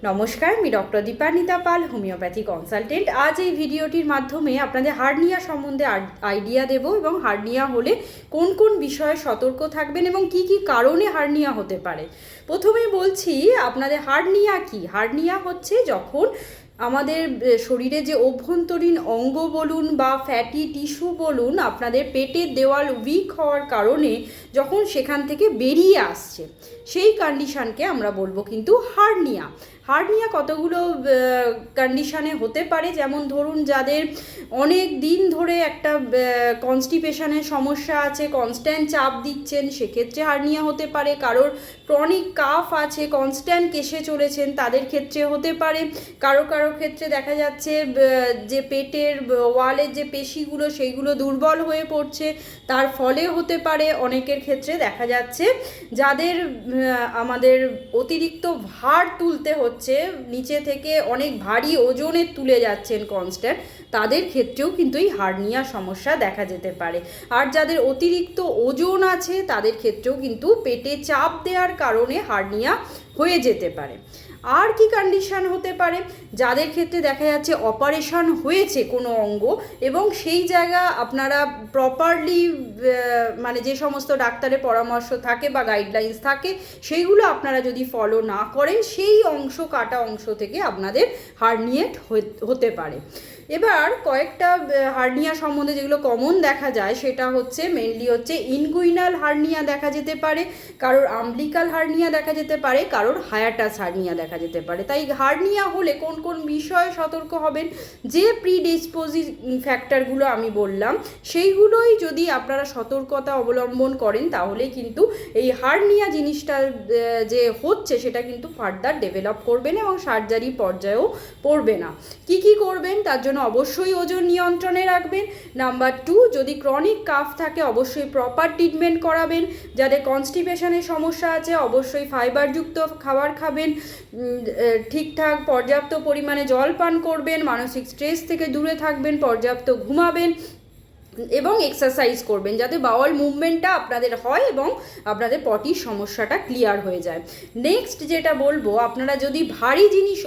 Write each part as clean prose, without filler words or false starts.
নমস্কার, আমি ডক্টর দীপান্বিতা পাল, homeopathy consultant. আজ এই ভিডিওটির মাধ্যমে আপনাদের হার্নিয়া সম্বন্ধে আইডিয়া দেব এবং হার্নিয়া হলে কোন কোন বিষয়ে সতর্ক থাকবেন এবং কি কি কারণে হার্নিয়া হতে পারে। প্রথমেই বলছি আপনাদের হার্নিয়া কি। হার্নিয়া হচ্ছে যখন আমাদের শরীরে যে অভ্যন্তরীণ অঙ্গ বলুন বা ফ্যাটি টিস্যু বলুন, আপনাদের পেটের দেওয়াল উইক হওয়ার কারণে যখন সেখান থেকে বেরিয়ে আসছে, সেই কন্ডিশানকে আমরা বলবো কিন্তু হার্নিয়া। হার্নিয়া কতগুলো কন্ডিশানে হতে পারে, যেমন ধরুন যাদের অনেক দিন ধরে একটা কনস্টিপেশনের সমস্যা আছে, কনস্ট্যান্ট চাপ দিচ্ছেন, সেক্ষেত্রে হার্নিয়া হতে পারে। কারোর ক্রনিক কাফ আছে, কনস্ট্যান্ট কেসে চলেছেন, তাদের ক্ষেত্রে হতে পারে। কারো ক্ষেত্রে দেখা যাচ্ছে যে পেটের ওয়ালের যে পেশিগুলো সেইগুলো দুর্বল হয়ে পড়ছে, তার ফলে হতে পারে। অনেকের ক্ষেত্রে দেখা যাচ্ছে যাদের আমাদের অতিরিক্ত ভার তুলতে হচ্ছে, নিচে থেকে অনেক ভারী ওজনের তুলে যাচ্ছেন কনস্ট্যান্ট, তাদের ক্ষেত্রেও কিন্তু এই হার্নিয়া সমস্যা দেখা যেতে পারে। আর যাদের অতিরিক্ত ওজন আছে তাদের ক্ষেত্রেও কিন্তু পেটে চাপ দেওয়ার কারণে হার্নিয়া হয়ে যেতে পারে। আর কি কন্ডিশান হতে পারে, যাদের ক্ষেত্রে দেখা যাচ্ছে অপারেশন হয়েছে কোনো অঙ্গ এবং সেই জায়গা আপনারা প্রপারলি মানে যে সমস্ত ডাক্তারের পরামর্শ থাকে বা গাইডলাইন্স থাকে সেইগুলো আপনারা যদি ফলো না করেন, সেই অংশ কাটা অংশ থেকে আপনাদের হার্নিয়েট হতে পারে। এবার কয়েকটা হার্নিয়া সম্বন্ধে যেগুলো কমন দেখা যায় সেটা হচ্ছে মেনলি হচ্ছে ইনগুইনাল হার্নিয়া দেখা যেতে পারে, কারোর আম্বলিকাল হার্নিয়া দেখা যেতে পারে, কারোর হায়াটাস হার্নিয়া দেখা যেতে পারে। তাই হার্নিয়া হলে কোন কোন বিষয়ে সতর্ক হবেন, যে প্রিডিসপোজিং ফ্যাক্টরগুলো আমি বললাম সেইগুলোই যদি আপনারা সতর্কতা অবলম্বন করেন, তাহলে কিন্তু এই হার্নিয়া জিনিসটা যে হচ্ছে সেটা কিন্তু ফার্দার ডেভেলপ করবে না এবং সার্জারি পর্যায়েও পড়বে না। কি কি করবেন, তার জন্য অবশ্যই ওজন নিয়ন্ত্রণে রাখবেন। নাম্বার 2, যদি ক্রনিক কাফ থাকে অবশ্যই প্রপার ট্রিটমেন্ট করাবেন। যাদের কনস্টিপেশনের সমস্যা আছে অবশ্যই ফাইবারযুক্ত খাবার খাবেন, ঠিকঠাক পর্যাপ্ত পরিমাণে জল পান করবেন, মানসিক স্ট্রেস থেকে দূরে থাকবেন, পর্যাপ্ত ঘুমাবেন এবং এক্সারসাইজ করবেন, যাতে বাওয়াল মুভমেন্টটা আপনাদের হয় এবং আপনাদের পটির সমস্যাটা ক্লিয়ার হয়ে যায়। নেক্সট যেটা বলবো, আপনারা যদি ভারী জিনিস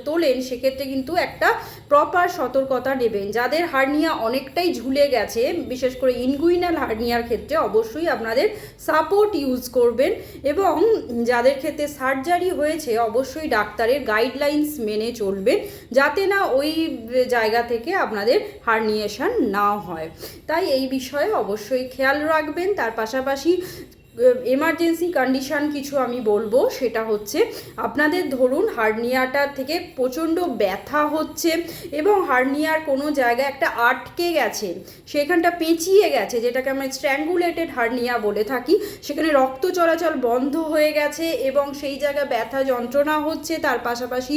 তোলেন সেক্ষেত্রে কিন্তু একটা প্রপার সতর্কতা নেবেন। যাদের হার্নিয়া অনেকটাই ঝুলে গেছে, বিশেষ করে ইনগুইনাল হার্নিয়ার ক্ষেত্রে অবশ্যই আপনাদের সাপোর্ট ইউজ করবেন এবং যাদের ক্ষেত্রে সার্জারি হয়েছে অবশ্যই ডাক্তারের গাইডলাইন্স মেনে চলবেন, যাতে না ওই জায়গা থেকে আপনাদের হার্নিয়েশন না হয়। তাই এই বিষয়ে অবশ্যই খেয়াল রাখবেন। তার পাশাপাশি এমার্জেন্সি কন্ডিশান কিছু আমি বলবো, সেটা হচ্ছে আপনাদের ধরুন হার্নিয়াটা থেকে প্রচণ্ড ব্যথা হচ্ছে এবং হার্নিয়ার কোনো জায়গায় একটা আটকে গেছে, সেখানটা পেঁচিয়ে গেছে, যেটাকে আমরা স্ট্র্যাঙ্গুলেটেড হার্নিয়া বলে থাকি। সেখানে রক্ত চলাচল বন্ধ হয়ে গেছে এবং সেই জায়গায় ব্যথা যন্ত্রণা হচ্ছে। তার পাশাপাশি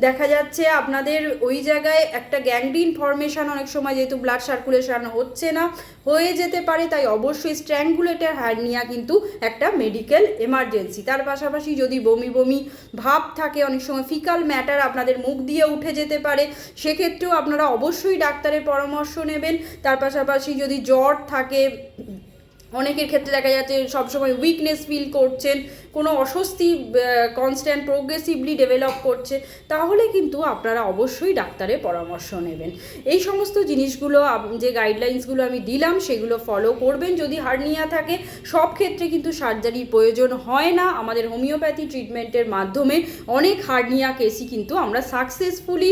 দেখা যাচ্ছে আপনাদের ওই জায়গায় একটা গ্যাংগ্রিন ফর্মেশন, অনেক সময় যেহেতু ব্লাড সার্কুলেশন হচ্ছে না, হয়ে যেতে পারে। তাই অবশ্যই স্ট্র্যাঙ্গুলেটেড হার্নিয়া কিন্তু একটা মেডিকেল এমার্জেন্সি। তার পাশাপাশি যদি বমি বমি ভাব থাকে, অনেক সময় ফিকাল ম্যাটার আপনাদের মুখ দিয়ে উঠে যেতে পারে, সেক্ষেত্রেও আপনারা অবশ্যই ডাক্তারের পরামর্শ নেবেন। তার পাশাপাশি যদি জ্বর থাকে, অনেকের ক্ষেত্রে দেখা যাচ্ছে সবসময় উইকনেস ফিল করছেন, কোনো অস্বস্তি কনস্ট্যান্ট প্রোগ্রেসিভলি ডেভেলপ করছে, তাহলে কিন্তু আপনারা অবশ্যই ডাক্তারের পরামর্শ নেবেন। এই সমস্ত জিনিসগুলো যে গাইডলাইন্সগুলো আমি দিলাম সেগুলো ফলো করবেন। যদি হার্নিয়া থাকে, সব ক্ষেত্রে কিন্তু সার্জারির প্রয়োজন হয় না। আমাদের হোমিওপ্যাথি ট্রিটমেন্টের মাধ্যমে অনেক হার্নিয়া কেসই কিন্তু আমরা সাকসেসফুলি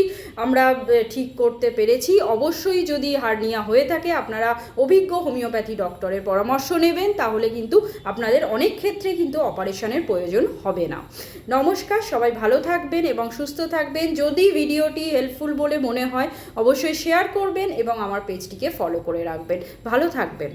ঠিক করতে পেরেছি। অবশ্যই যদি হার্নিয়া হয়ে থাকে আপনারা অভিজ্ঞ হোমিওপ্যাথি ডক্টরের পরামর্শ নেবেন, তাহলে কিন্তু আপনাদের অনেক ক্ষেত্রে কিন্তু অপারেশনের প্রয়োজন হবে না। নমস্কার, সবাই ভালো থাকবেন এবং সুস্থ থাকবেন। যদি ভিডিওটি হেল্পফুল বলে মনে হয় অবশ্যই শেয়ার করবেন এবং আমার পেজটিকে ফলো করে রাখবেন। ভালো থাকবেন।